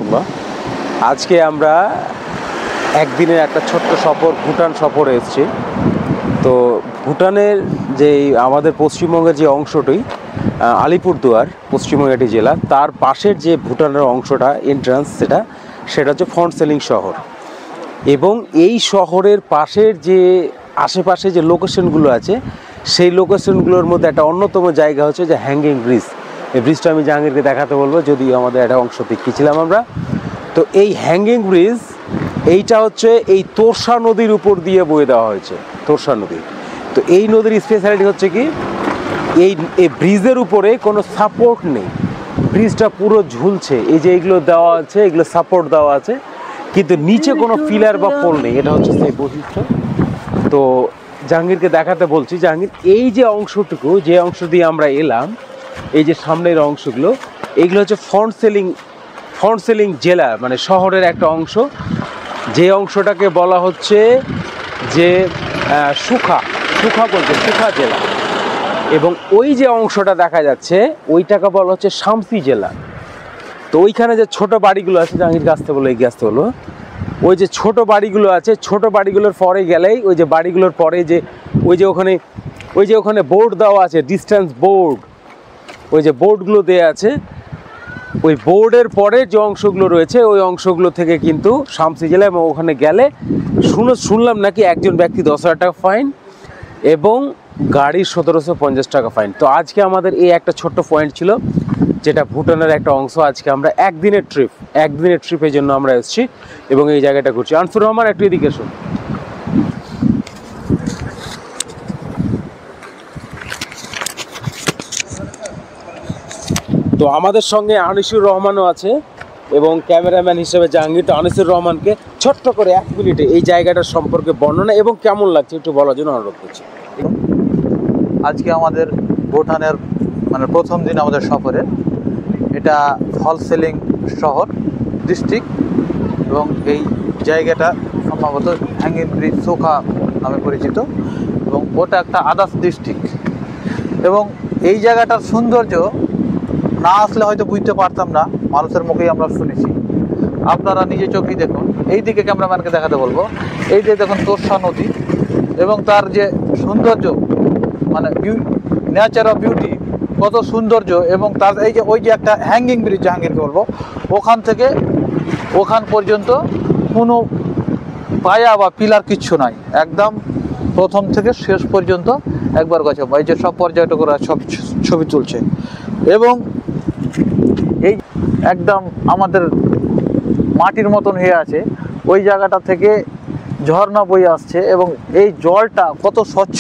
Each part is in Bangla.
রহমতুল্লাহ। আজকে আমরা একদিনের একটা ছোট্ট সফর, ভুটান সফরে এসেছি। তো ভুটানের যে আমাদের পশ্চিমবঙ্গের যে অংশটি আলিপুরদুয়ার পশ্চিমবঙ্গ একটি জেলা, তার পাশের যে ভুটানের অংশটা এন্ট্রান্স সেটা হচ্ছে ফন্টসেলিং শহর। এবং এই শহরের পাশের যে আশেপাশে যে লোকেশনগুলো আছে সেই লোকেশনগুলোর মধ্যে একটা অন্যতম জায়গা হচ্ছে যে হ্যাঙ্গিং ব্রিজ। এই ব্রিজটা আমি জাহাঙ্গীরকে দেখাতে বলবো, যদিও আমাদের একটা অংশ দেখিয়েছিলাম আমরা। তো এই হ্যাঙ্গিং ব্রিজ এইটা হচ্ছে এই তোরসা নদীর উপর দিয়ে বয়ে দেওয়া হয়েছে, তোরসা নদী। তো এই নদীর স্পেশালিটি হচ্ছে কি, এই ব্রিজের উপরে কোনো সাপোর্ট নেই, ব্রিজটা পুরো ঝুলছে। এই যে এইগুলো দেওয়া আছে, এগুলো সাপোর্ট দেওয়া আছে, কিন্তু নিচে কোনো পিলার বা পোল নেই। এটা হচ্ছে সেই বৈশিষ্ট্য। তো জাহাঙ্গীরকে দেখাতে বলছি, জাহাঙ্গীর এই যে অংশটুকু, যে অংশ দিয়ে আমরা এলাম, এই যে সামনের অংশগুলো, এইগুলো হচ্ছে ফন্টসেলিং জেলা, মানে শহরের একটা অংশ। যে অংশটাকে বলা হচ্ছে যে সুখা বলছে, সুখা জেলা। এবং ওই যে অংশটা দেখা যাচ্ছে ওইটাকে বলা হচ্ছে শামসি জেলা। তো ওইখানে যে ছোট বাড়িগুলো আছে, জাহাঙ্গীরকে আসতে বলো, এগিয়ে আসতে বলো, ওই যে ছোট বাড়িগুলো আছে, ছোট বাড়িগুলোর পরে গেলেই ওই যে বাড়িগুলোর পরে যে ওই যে ওখানে বোর্ড দেওয়া আছে, ডিস্টেন্স বোর্ড, ওই যে বোর্ডগুলো দেওয়া আছে, ওই বোর্ডের পরে যে অংশগুলো রয়েছে ওই অংশগুলো থেকে কিন্তু শামসি জেলা। এবং ওখানে গেলে শুনলাম নাকি একজন ব্যক্তি 10,000 টাকা ফাইন এবং গাড়ির 1750 টাকা ফাইন। তো আজকে আমাদের এই একটা ছোট্ট পয়েন্ট ছিল, যেটা ভুটানের একটা অংশ। আজকে আমরা একদিনের ট্রিপের জন্য আমরা এসেছি এবং এই জায়গাটা ঘুরছি। আনসুর রহমান, একটু এদিকে এসো। তো আমাদের সঙ্গে আনিসুর রহমানও আছে এবং ক্যামেরাম্যান হিসেবে জাহাঙ্গীর। তো আনিসুর রহমানকে ছোট্ট করে 1 মিনিটে এই জায়গাটার সম্পর্কে বর্ণনা এবং কেমন লাগছে একটু বলার জন্য অনুরোধ করছি। আজকে আমাদের ভুটানের মানে প্রথম দিন আমাদের সফরে। এটা ফন্টসেলিং শহর ডিস্ট্রিক্ট এবং এই জায়গাটা সম্ভবত হ্যাঙ্গিং ব্রিজ সোখা নামে পরিচিত এবং ওটা একটা আদার্স ডিস্ট্রিক্ট। এবং এই জায়গাটার সৌন্দর্য না আসলে হয়তো বুঝতে পারতাম না, মানুষের মুখেই আমরা শুনেছি। আপনারা নিজে চোখেই দেখুন। এই দিকে ক্যামেরাম্যানকে দেখাতে বলবো, এই যে দেখুন তোরসা নদী এবং তার যে সৌন্দর্য, মানে নেচার অফ বিউটি, কত সৌন্দর্য। এবং তার এই যে ওই যে একটা হ্যাঙ্গিং ব্রিজ, জাহাঙ্গীরকে বলবো, ওখান থেকে ওখান পর্যন্ত কোনো পায়া বা পিলার কিচ্ছু নাই, একদম প্রথম থেকে শেষ পর্যন্ত একবার গেছে। এই যে সব পর্যটকরা সব ছবি তুলছে এবং এই একদম আমাদের মাটির মতন হয়ে আছে। ওই জায়গাটা থেকে ঝর্ণা বয়ে আসছে এবং এই জলটা কত স্বচ্ছ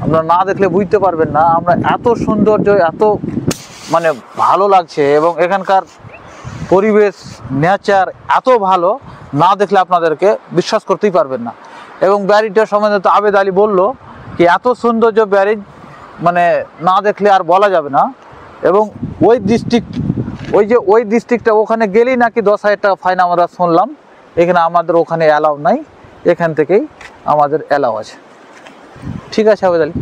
আপনারা না দেখলে বুঝতে পারবেন না। আমরা এত সৌন্দর্য, এত মানে ভালো লাগছে এবং এখানকার পরিবেশ, নেচার এত ভালো, না দেখলে আপনাদেরকে বিশ্বাস করতেই পারবেন না। এবং ব্যারিজটার সম্বন্ধে তো আবেদ আলী বললো কি এত সৌন্দর্য ব্যারিজ, মানে না দেখলে আর বলা যাবে না। এবং ওই ডিস্ট্রিক্টটা ওখানে গেলেই নাকি 10,000 টাকা ফাইন আমরা শুনলাম। এখানে আমাদের ওখানে অ্যালাউ নাই, এখান থেকেই আমাদের অ্যালাউ আছে। ঠিক আছে আবেদ আলী।